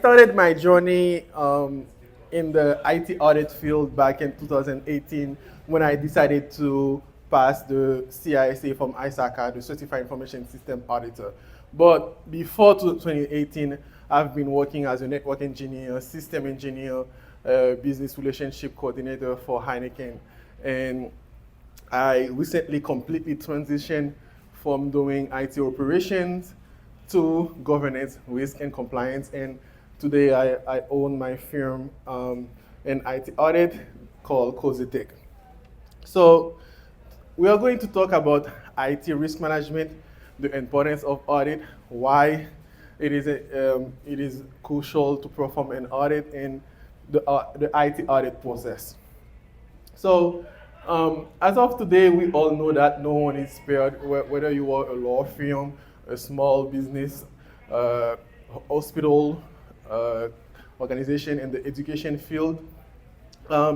Started my journey in the IT audit field back in 2018 when I decided to pass the CISA from ISACA, the Certified Information System Auditor. But before 2018, I've been working as a network engineer, system engineer, business relationship coordinator for Heineken. And I recently completely transitioned from doing IT operations to governance, risk, and compliance. And today I own my firm in IT audit called Cositech. So we are going to talk about IT risk management, the importance of audit, why it is crucial to perform an audit, and the IT audit process. So, as of today, we all know that no one is spared, whether you are a law firm, a small business, uh, hospital, uh, organization in the education field.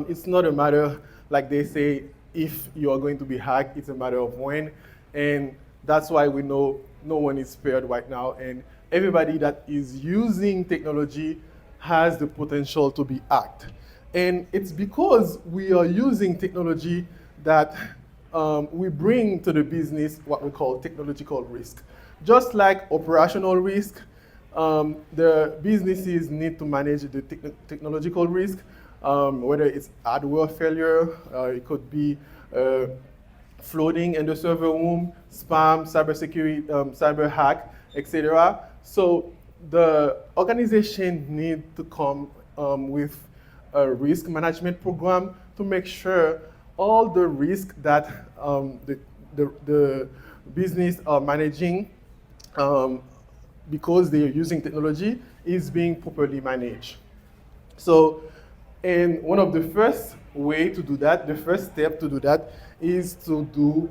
It's not a matter, like they say, if you are going to be hacked, it's a matter of when. And that's why we know no one is spared right now. And everybody that is using technology has the potential to be hacked. And it's because we are using technology that we bring to the business what we call technological risk. Just like operational risk, the businesses need to manage the technological risk, whether it's hardware failure, it could be flooding in the server room, spam, cybersecurity, cyber hack, etc. So the organization need to come with a risk management program to make sure all the risk that the business are managing um, because they are using technology is being properly managed. So, and one of the first way to do that, the first step to do that is to do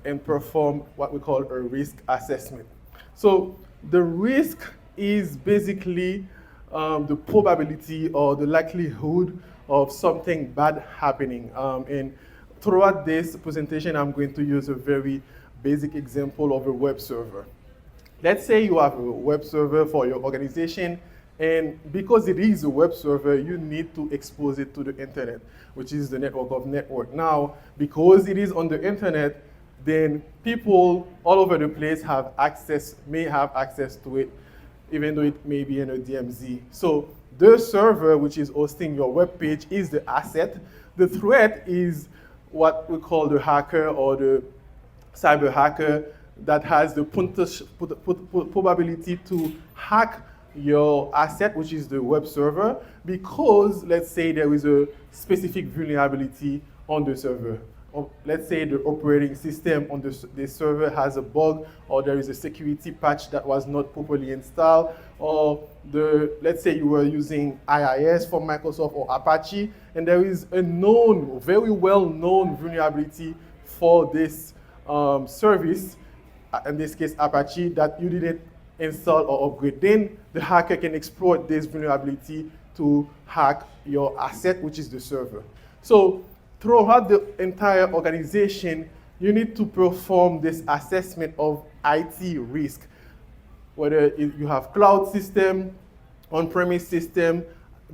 and perform what we call a risk assessment. So the risk is basically the probability or the likelihood of something bad happening. And throughout this presentation, I'm going to use a very basic example of a web server. Let's say you have a web server for your organization, and because it is a web server, you need to expose it to the internet, which is the network of network. Now, because it is on the internet, then people all over the place may have access to it, even though it may be in a DMZ. So the server, which is hosting your web page, is the asset. The threat is what we call the hacker or the cyber hacker that has the probability to hack your asset, which is the web server, because let's say there is a specific vulnerability on the server. Or let's say the operating system on the server has a bug, or there is a security patch that was not properly installed, or let's say you were using IIS from Microsoft or Apache, and there is a known, very well-known vulnerability for this service, in this case Apache, that you didn't install or upgrade. Then the hacker can exploit this vulnerability to hack your asset, which is the server. So throughout the entire organization, you need to perform this assessment of IT risk, whether you have cloud system, on-premise system,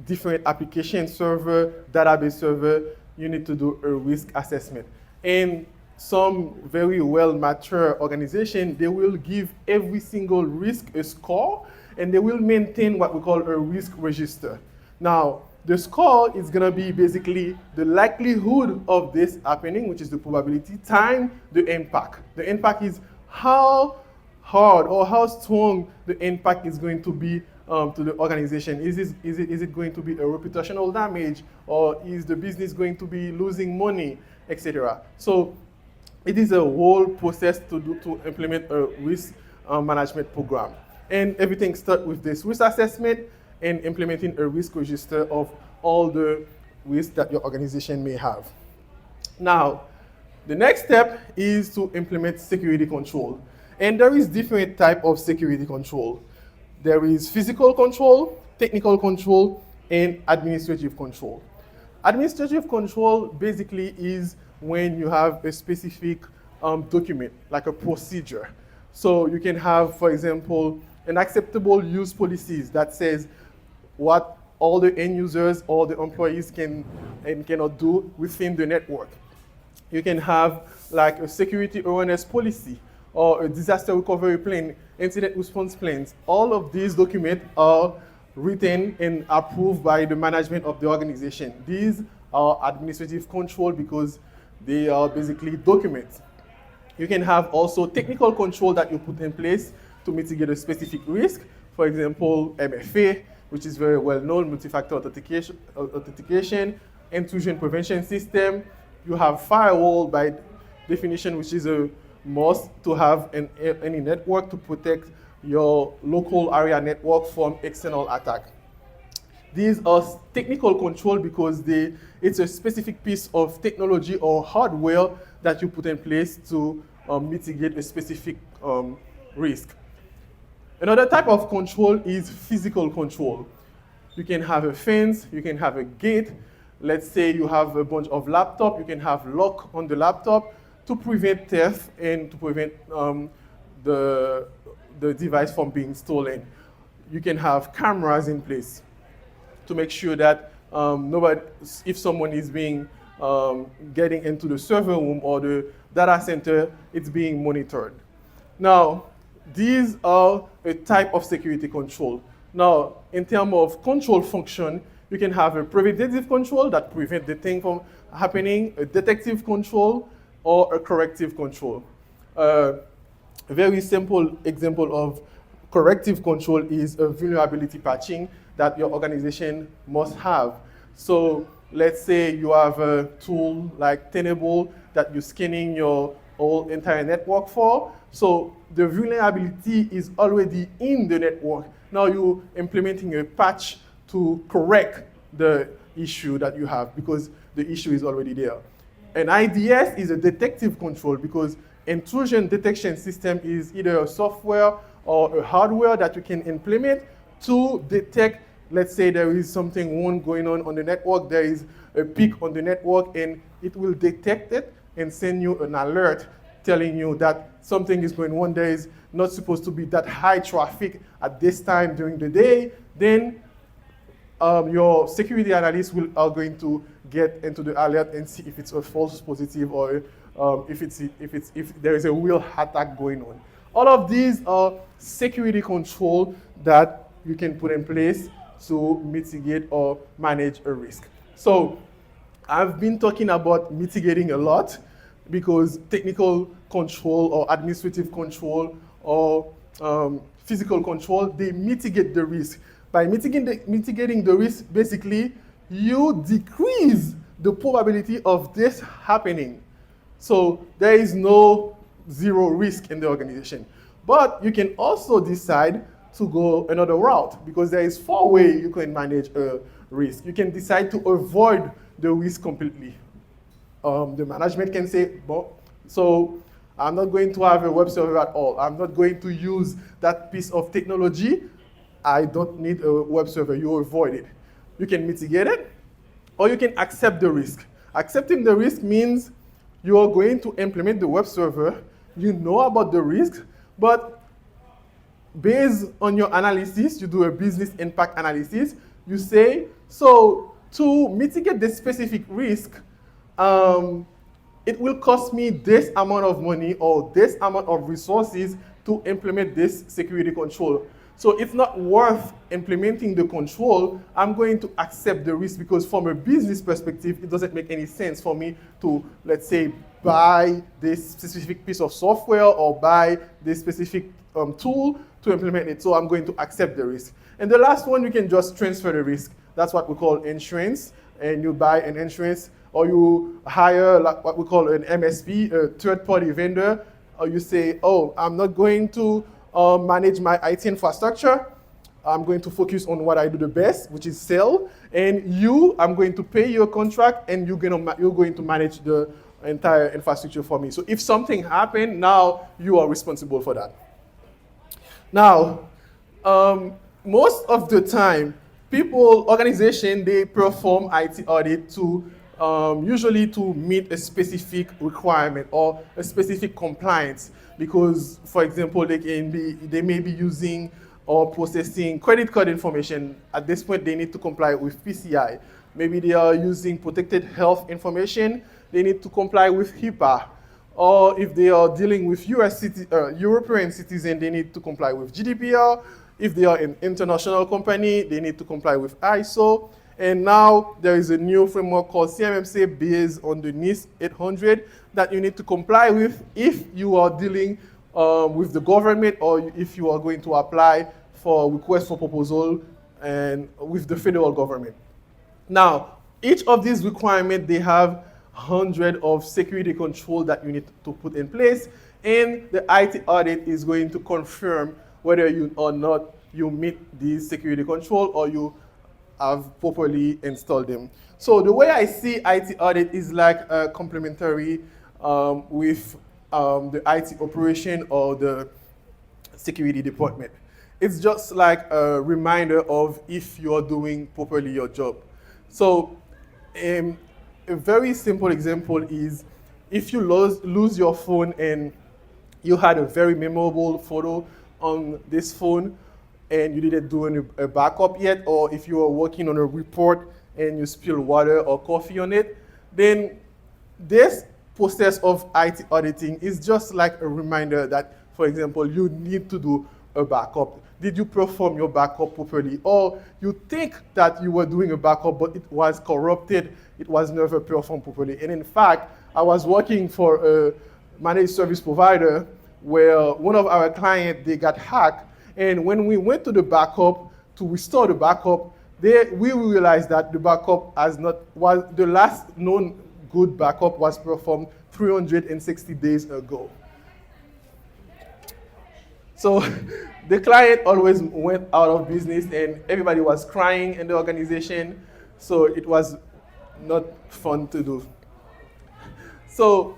different application server, database server, you need to do a risk assessment. And some very well mature organization, they will give every single risk a score, and they will maintain what we call a risk register. Now, the score is gonna be basically the likelihood of this happening, which is the probability, time the impact. The impact is how hard or how strong the impact is going to be to the organization. Is it going to be a reputational damage, or is the business going to be losing money, etc. So it is a whole process to implement a risk management program. And everything starts with this risk assessment and implementing a risk register of all the risks that your organization may have. Now, the next step is to implement security control. And there is different type of security control. There is physical control, technical control, and administrative control. Administrative control basically is when you have a specific document, like a procedure. So you can have, for example, an acceptable use policies that says what all the end users or the employees can and cannot do within the network. You can have like a security awareness policy or a disaster recovery plan, incident response plans. All of these documents are written and approved by the management of the organization. These are administrative control because they are basically documents. You can have also technical control that you put in place to mitigate a specific risk. For example, MFA, which is very well known, multi-factor authentication, intrusion prevention system. You have firewall by definition, which is a must to have in any network to protect your local area network from external attack. These are technical control because it's a specific piece of technology or hardware that you put in place to mitigate a specific risk. Another type of control is physical control. You can have a fence, you can have a gate. Let's say you have a bunch of laptops, you can have lock on the laptop to prevent theft and to prevent the device from being stolen. You can have cameras in place to make sure that if someone is getting into the server room or the data center, it's being monitored. Now, these are a type of security control. Now, in terms of control function, you can have a preventative control that prevents the thing from happening, a detective control, or a corrective control. A very simple example of corrective control is a vulnerability patching that your organization must have. So let's say you have a tool like Tenable that you're scanning your whole entire network for. So the vulnerability is already in the network. Now you're implementing a patch to correct the issue that you have because the issue is already there. An IDS is a detective control because intrusion detection system is either a software or a hardware that you can implement to detect, let's say there is something wrong going on the network, there is a peak on the network, and it will detect it and send you an alert telling you that something is going on. There is not supposed to be that high traffic at this time during the day. Then your security analysts are going to get into the alert and see if it's a false positive or if there is a real attack going on. All of these are security control that you can put in place to mitigate or manage a risk. So I've been talking about mitigating a lot because technical control or administrative control or physical control, they mitigate the risk. By mitigating the risk, basically, you decrease the probability of this happening. So there is no zero risk in the organization. But you can also decide to go another route because there is 4 ways you can manage a risk. You can decide to avoid the risk completely. The management can say, so I'm not going to have a web server at all. I'm not going to use that piece of technology. I don't need a web server. You avoid it. You can mitigate it, or you can accept the risk. Accepting the risk means you are going to implement the web server. You know about the risk, but based on your analysis, you do a business impact analysis. You say, so to mitigate this specific risk, it will cost me this amount of money or this amount of resources to implement this security control. So it's not worth implementing the control. I'm going to accept the risk because from a business perspective, it doesn't make any sense for me to, let's say, buy this specific piece of software or buy this specific tool to implement it. So I'm going to accept the risk. And the last one, you can just transfer the risk. That's what we call insurance. And you buy an insurance or you hire like what we call an MSP, a third-party vendor, or you say, oh, I'm not going to manage my IT infrastructure. I'm going to focus on what I do the best, which is sell. And I'm going to pay your contract, and you're going to manage the entire infrastructure for me. So if something happened, now you are responsible for that. Now, most of the time, organizations, they perform IT audit to usually to meet a specific requirement or a specific compliance. Because, for example, they may be using or processing credit card information. At this point, they need to comply with PCI. Maybe they are using protected health information, they need to comply with HIPAA. Or if they are dealing with European citizens, they need to comply with GDPR. If they are an international company, they need to comply with ISO. And now there is a new framework called CMMC based on the NIST 800 that you need to comply with if you are dealing with the government or if you are going to apply for request for proposal and with the federal government. Now, each of these requirements, they have hundreds of security control that you need to put in place, and the IT audit is going to confirm whether you or not you meet these security control or you have properly installed them. So the way I see IT audit is like complementary with the IT operation or the security department. It's just like a reminder of if you're doing properly your job. So a very simple example is if you lose your phone and you had a very memorable photo on this phone and you didn't do a backup yet, or if you are working on a report and you spill water or coffee on it, then this process of IT auditing is just like a reminder that, for example, you need to do a backup. Did you perform your backup properly? Or you think that you were doing a backup, but it was corrupted, it was never performed properly. And in fact, I was working for a managed service provider where one of our clients, they got hacked. And when we went to the backup to restore the backup, we realized that the backup was the last known good backup was performed 360 days ago. So the client always went out of business and everybody was crying in the organization. So it was not fun to do. So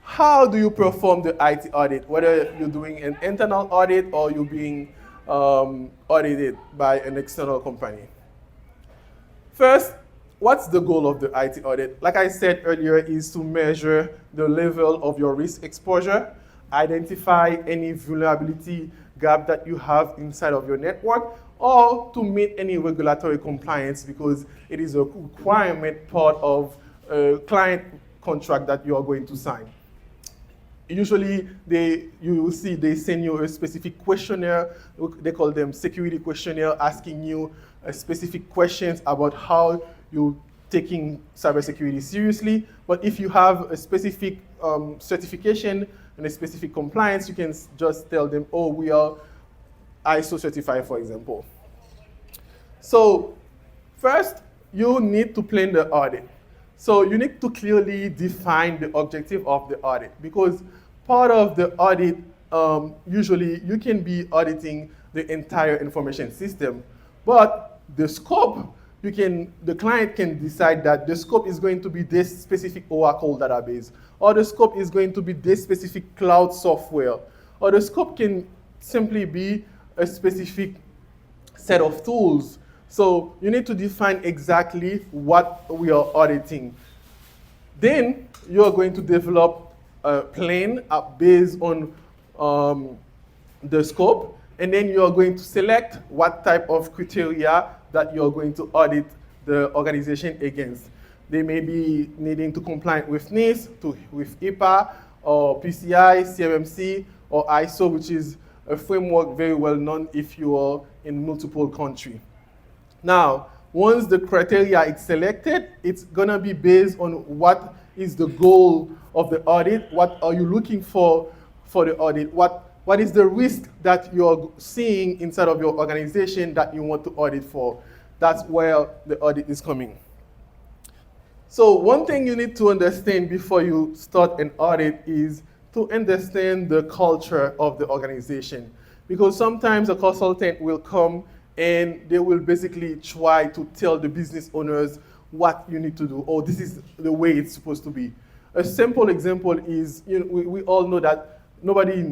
how do you perform the IT audit? Whether you're doing an internal audit or you're being audited by an external company. First, what's the goal of the IT audit? Like I said earlier, is to measure the level of your risk exposure, identify any vulnerability gap that you have inside of your network, or to meet any regulatory compliance because it is a requirement part of a client contract that you are going to sign. Usually, you will see they send you a specific questionnaire. They call them security questionnaire, asking you specific questions about how you're taking cybersecurity seriously. But if you have a specific certification and a specific compliance, you can just tell them, oh, we are ISO certified, for example. So first, you need to plan the audit. So you need to clearly define the objective of the audit because part of the audit, usually you can be auditing the entire information system, but the scope, the client can decide that the scope is going to be this specific Oracle database, or the scope is going to be this specific cloud software, or the scope can simply be a specific set of tools. So you need to define exactly what we are auditing. Then you are going to develop a plan based on the scope, and then you are going to select what type of criteria that you are going to audit the organization against. They may be needing to comply with NIST, with HIPAA, or PCI, CMMC, or ISO, which is a framework very well known if you are in multiple countries. Now, once the criteria is selected, it's gonna be based on what is the goal of the audit, what are you looking for the audit, what is the risk that you're seeing inside of your organization that you want to audit for. That's where the audit is coming. So one thing you need to understand before you start an audit is to understand the culture of the organization. Because sometimes a consultant will come and they will basically try to tell the business owners what you need to do, or this is the way it's supposed to be. A simple example is, we all know that nobody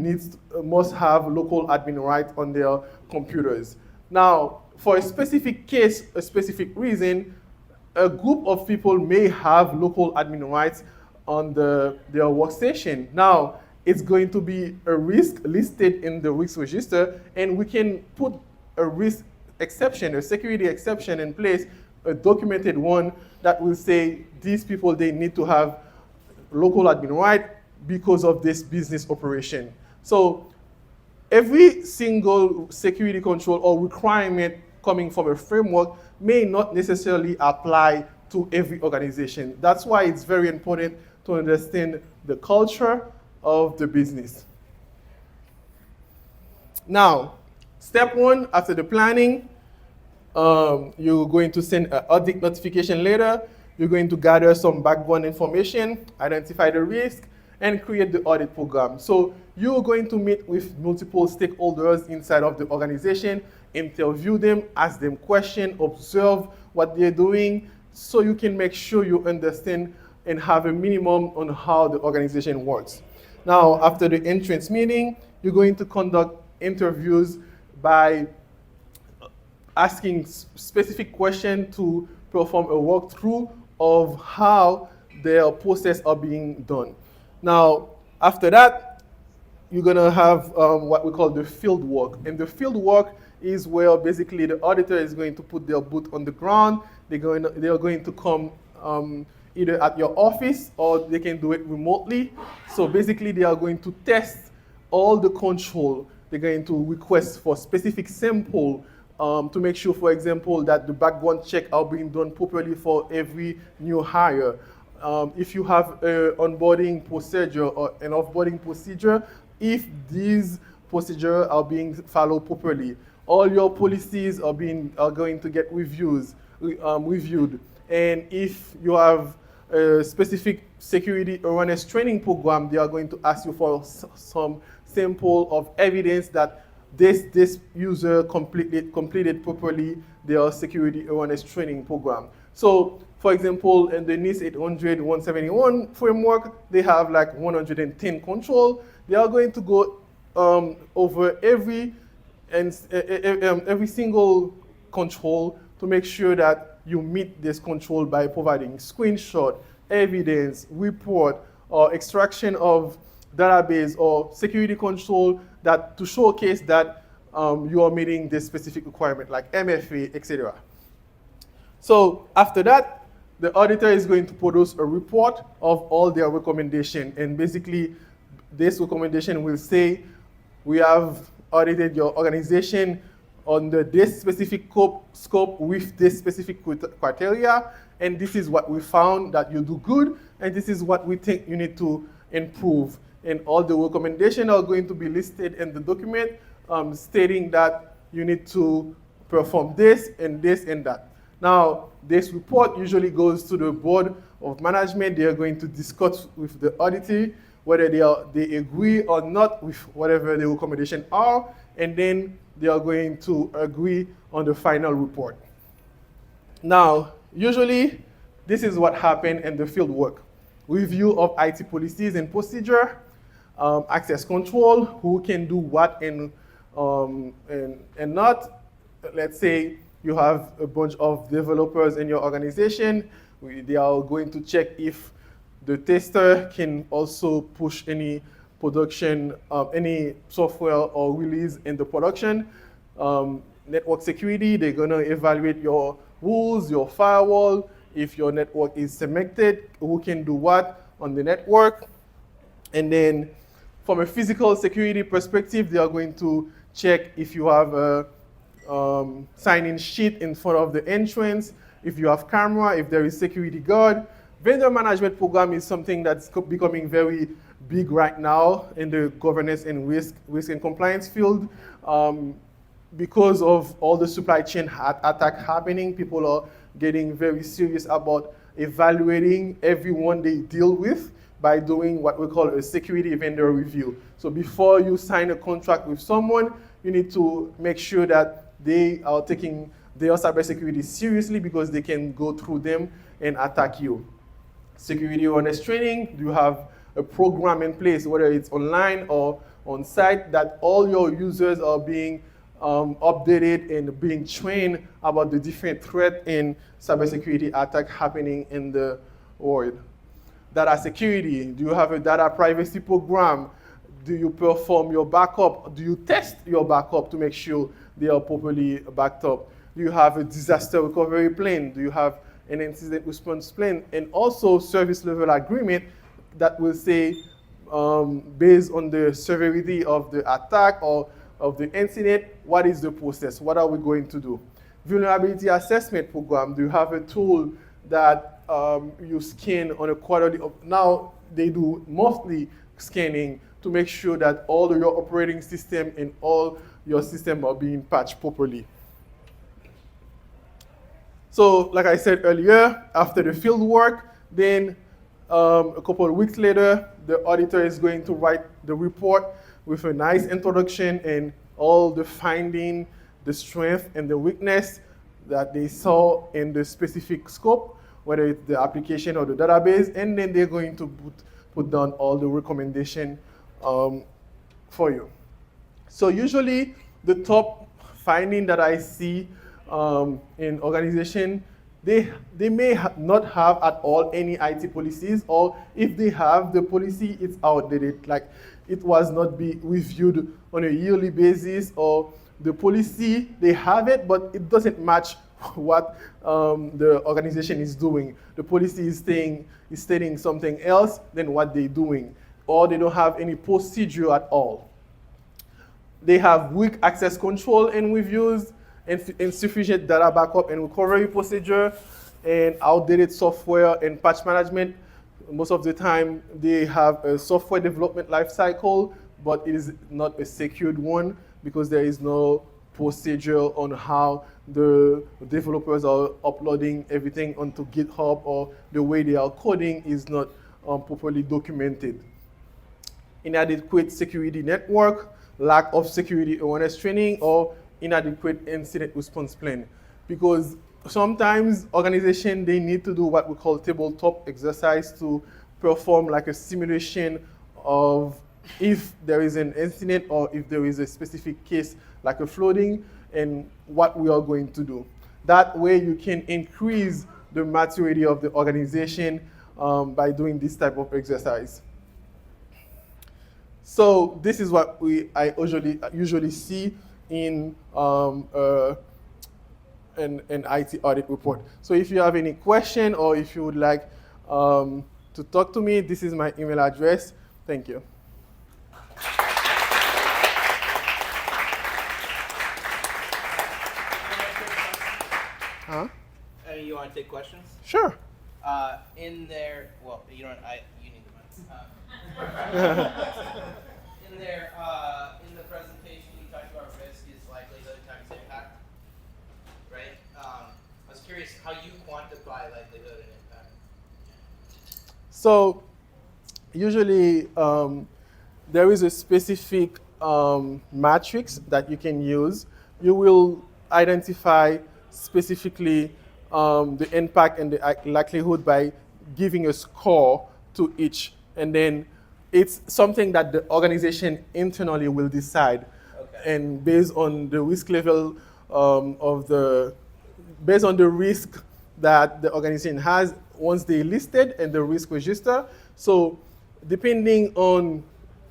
must have local admin rights on their computers. Now, for a specific case, a specific reason, a group of people may have local admin rights on their workstation. Now, it's going to be a risk listed in the risk register, and we can put a risk exception, a security exception in place, a documented one that will say these people, they need to have local admin right because of this business operation. So every single security control or requirement coming from a framework may not necessarily apply to every organization. That's why it's very important to understand the culture of the business. Now, step one, after the planning, you're going to send an audit notification letter. You're going to gather some background information, identify the risk, and create the audit program. So you're going to meet with multiple stakeholders inside of the organization, interview them, ask them questions, observe what they're doing, so you can make sure you understand and have a minimum on how the organization works. Now, after the entrance meeting, you're going to conduct interviews by asking specific questions to perform a walkthrough of how their process are being done. Now, after that, you're gonna have what we call the field work. And the field work is where basically the auditor is going to put their boot on the ground. They are going to come either at your office or they can do it remotely. So basically they are going to test all the control. They're going to request for specific sample to make sure, for example, that the background check are being done properly for every new hire. If you have an onboarding procedure or an offboarding procedure, if these procedures are being followed properly, all your policies are going to get reviewed. And if you have a specific security awareness training program, they are going to ask you for some sample of evidence that this user completed properly their security awareness training program. So, for example, in the NIST 800 171 framework, they have like 110 control. They are going to go over every single control to make sure that you meet this control by providing screenshot, evidence, report, or extraction of database or security control that to showcase that you are meeting this specific requirement like MFA, etc. So after that, the auditor is going to produce a report of all their recommendation, and basically this recommendation will say we have audited your organization under this specific scope with this specific criteria, and this is what we found that you do good, and this is what we think you need to improve. And all the recommendations are going to be listed in the document, stating that you need to perform this and this and that. Now, this report usually goes to the board of management. They are going to discuss with the auditor whether they agree or not with whatever the recommendations are, and then they are going to agree on the final report. Now, usually, this is what happened in the field work. Review of IT policies and procedure, access control, who can do what and not. Let's say you have a bunch of developers in your organization. They are going to check if the tester can also push any production, any software or release in the production. Network security, they're gonna evaluate your rules, your firewall, if your network is segmented, who can do what on the network. And then from a physical security perspective, they are going to check if you have a sign-in sheet in front of the entrance, if you have camera, if there is security guard. Vendor management program is something that's becoming very big right now in the governance and risk and compliance field. Because of all the supply chain attack happening, people are getting very serious about evaluating everyone they deal with by doing what we call a security vendor review. So before you sign a contract with someone, you need to make sure that they are taking their cybersecurity seriously, because they can go through them and attack you. Security awareness training, you have a program in place, whether it's online or on site, that all your users are being updated and being trained about the different threat and cybersecurity attack happening in the world. Data security, do you have a data privacy program? Do you perform your backup? Do you test your backup to make sure they are properly backed up? Do you have a disaster recovery plan? Do you have an incident response plan? And also service level agreement that will say, based on the severity of the attack or of the incident, what is the process? What are we going to do? Vulnerability assessment program. Do you have a tool that you scan on a quarterly? Now they do monthly scanning to make sure that all of your operating system and all your system are being patched properly. So, like I said earlier, after the field work, then a couple of weeks later, the auditor is going to write the report with a nice introduction and all the finding, the strength and the weakness that they saw in the specific scope, whether it's the application or the database, and then they're going to put down all the recommendation for you. So usually the top finding that I see in organization, they may not have at all any IT policies, or if they have the policy, it's outdated. Like it was not be reviewed on a yearly basis, or the policy, they have it, but it doesn't match what the organization is doing. The policy is stating something else than what they're doing, or they don't have any procedure at all. They have weak access control and reviews, insufficient data backup and recovery procedure, and outdated software and patch management. Most of the time, they have a software development lifecycle, but it is not a secured one because there is no procedure on how the developers are uploading everything onto GitHub, or the way they are coding is not properly documented. Inadequate security network, lack of security awareness training, or inadequate incident response plan. Because sometimes organizations, they need to do what we call tabletop exercise to perform like a simulation of if there is an incident or if there is a specific case like a flooding, and what we are going to do. That way you can increase the maturity of the organization by doing this type of exercise. So this is what I usually see in an IT audit report. So if you have any question, or if you would like to talk to me, this is my email address. Thank you. Huh? You want to take questions? Sure. In there, well, you don't. You need the mic. In there, in the presentation, you talked about risk is likelihood times impact, right? I was curious how you quantify likelihood and impact. So usually there is a specific matrix that you can use. You will identify specifically the impact and the likelihood by giving a score to each, and then it's something that the organization internally will decide. Okay. And based on the risk level based on the risk that the organization has once they listed and the risk register. So depending on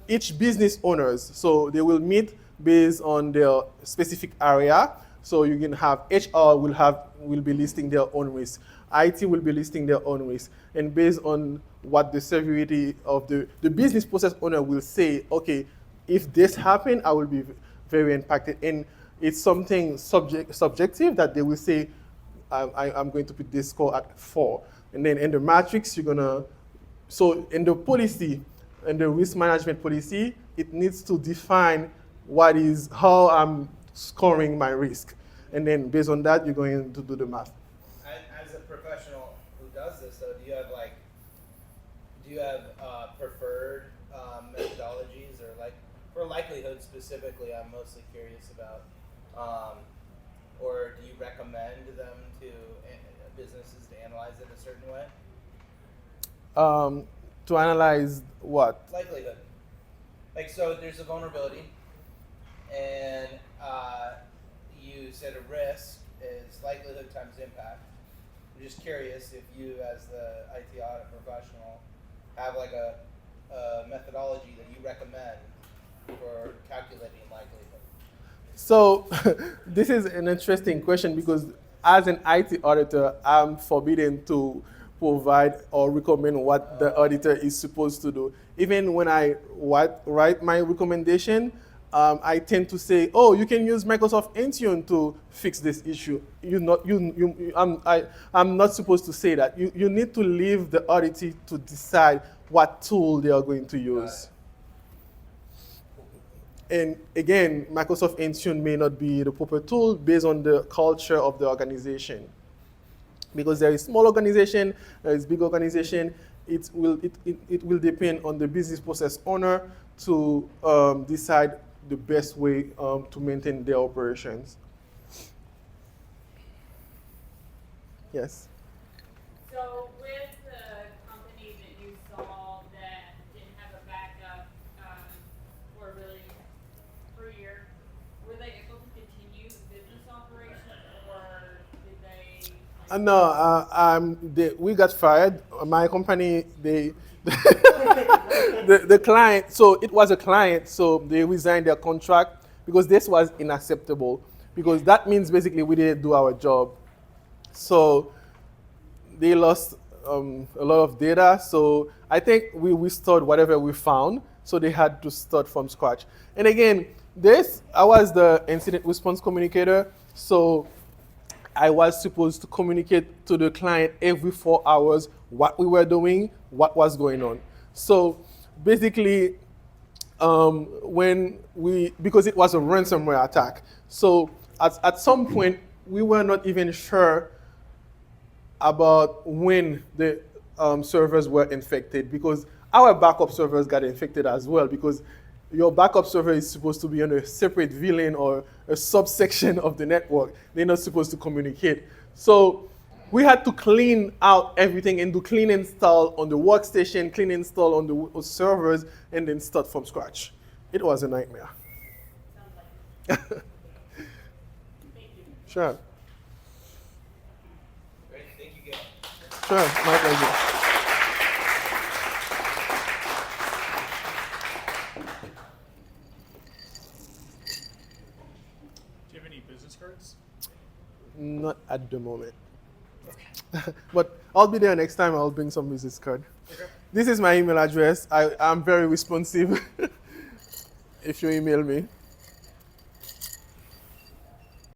each business owners, so they will meet based on their specific area. So you can have HR will be listing their own risk. IT will be listing their own risk. And based on what the severity of the business process owner will say, okay, if this happened, I will be very impacted. And it's something subjective that they will say, I'm going to put this score at 4. And then in the matrix, so in the policy, in the risk management policy, it needs to define how I'm scoring my risk. And then based on that, you're going to do the math. As a professional who does this, though, do you have preferred methodologies, or like for likelihood specifically? I'm mostly curious about, or do you recommend them to businesses to analyze it a certain way? To analyze what? Likelihood. Like, so there's a vulnerability, and you said a risk is likelihood times impact. I'm just curious if you, as the IT audit professional, have like a methodology that you recommend for calculating likelihood? So this is an interesting question because as an IT auditor, I'm forbidden to provide or recommend what the auditor is supposed to do. Even when I write my recommendation, I tend to say, "Oh, you can use Microsoft Intune to fix this issue." I'm not supposed to say that. You need to leave the auditor to decide what tool they are going to use. And again, Microsoft Intune may not be the proper tool based on the culture of the organization. Because there is small organization, there is big organization, it will depend on the business process owner to decide the best way to maintain their operations. Yes. So with the company that you saw that didn't have a backup for really for a year, were they able to continue business operations or did they? No, we got fired. My company, the client, so it was a client, so they resigned their contract because this was unacceptable. Because that means basically we didn't do our job. So they lost a lot of data. So I think we restored whatever we found. So they had to start from scratch. And again, I was the incident response communicator. So I was supposed to communicate to the client every 4 hours what we were doing, what was going on. So basically, because it was a ransomware attack, so at some point we were not even sure about when the servers were infected because our backup servers got infected as well because your backup server is supposed to be on a separate VLAN or a subsection of the network. They're not supposed to communicate. So we had to clean out everything and do clean install on the workstation, clean install on the servers, and then start from scratch. It was a nightmare. Sounds like it. Thank you. Sure. Great, thank you, Gail. Sure, my pleasure. Do you have any business cards? Not at the moment. But I'll be there next time. I'll bring some business card. Okay. This is my email address. I'm very responsive if you email me.